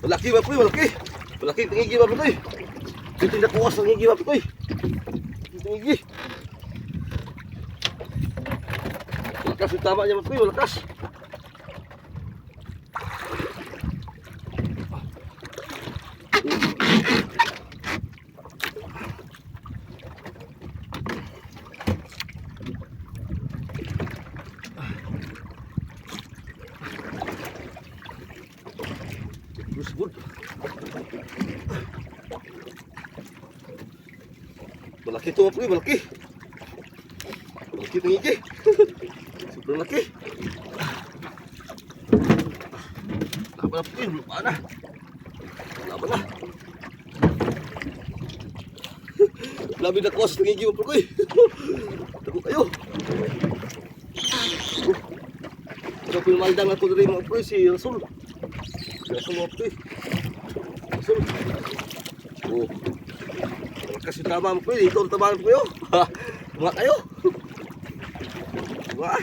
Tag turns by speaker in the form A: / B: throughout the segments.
A: Malaki ba po, malaki. Malaki tingigi ba po. Tindak kuwas ng igi ba po. Tingigi. Malakas yung tama niya po, malakas. Good. Malaki ito po, malaki. Malaki itong igi. Sobrang laki. Laban na po yun, lupa na. Laban na. Labi na kuwas itong igi mo po. Tago kayo. Ito po yung maldang na ito rin mga po, si Rasul. Rasul mga po. Rasul. Oh. Kasi tama mo po yun. Ito ang tama mo po yun. Mga kayo. Mga.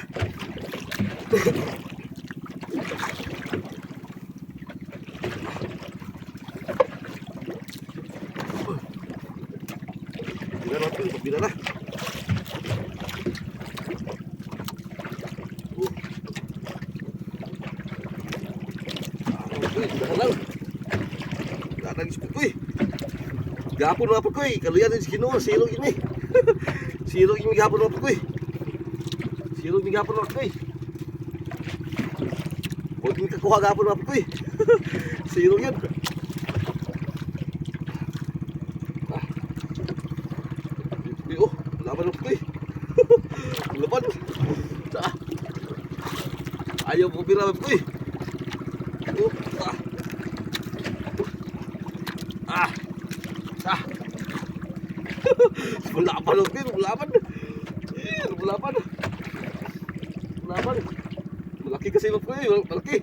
A: Bila na po yun. Bila na. Oh. Bila lang. Nagis po ko eh. Gapon na po ko eh. Kaluyan din si Kinuha. Siro ini. Siro ini gapon na po ko eh. Siro ini gapon na po ko eh. Huwag ini kakuha gapon na po ko eh. Siro yun. Oh, laban na po ko eh. Laban. Ayaw po pila po ko eh. Oh, Bulapan lang din, bulapan. Bulapan. Bulapan. Malaki kasi mo ko eh, malaki.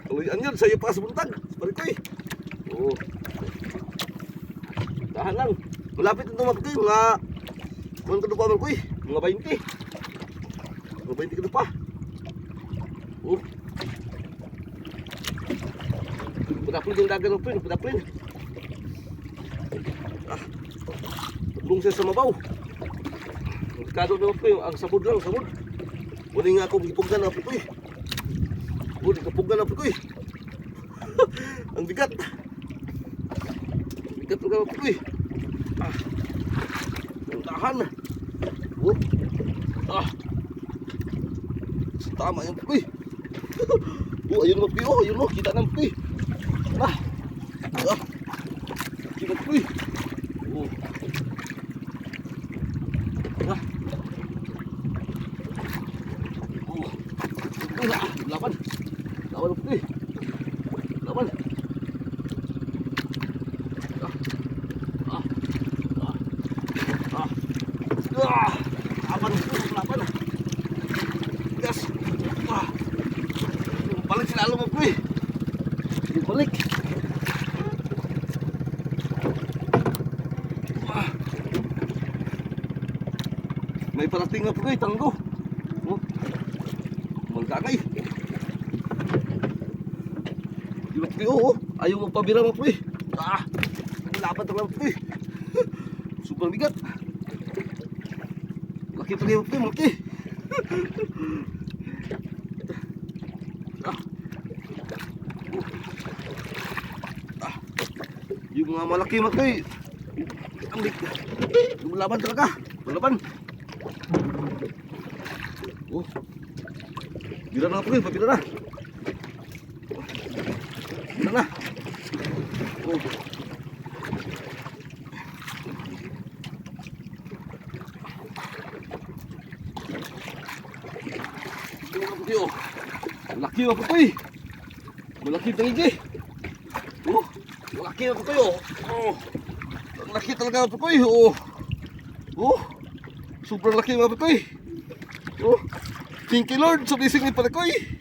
A: Kaluyan yun, sa'yo pa sa buntag. Balik ko eh. Oo. Tahan lang. Malapit ito mga ko mga... Mga kadupa mo ko eh. Mga 20. Mga 20 kadupa. Oo. Padaplin yung dagan mo po, padaplin. Tablong siya sa mabaw. Delikado naman po yung ang sabod lang, sabod. Muli nga akong ipugdan na po ko eh. Muli kapugdan na po ko eh. Ang bigat. Ang bigat na po ko eh. Ang tahan. Tama yung po ko eh. Ayun mo po ayun mo, kita na po ko eh. Kita po eh. Laban. Laban po eh. Laban. Laban po, laban. Yes. Balik sila mo po eh. Balik. May parating na po kayo, tanggo. Magkakay. Ayaw magpabira mo po eh. Laban na lang po eh. Super bigat. Laki pa kayo po eh, malaki. Yung mga malaki mo po eh. Lumalaban talaga. Lumalaban. Bila na po eh, pabila na. Bila na. Malaki ako po eh. Malaki talaga eh. Malaki ako po eh. Malaki talaga ako po eh. Super laki ako po eh. Thank you Lord, so blessing ni pala ko eh.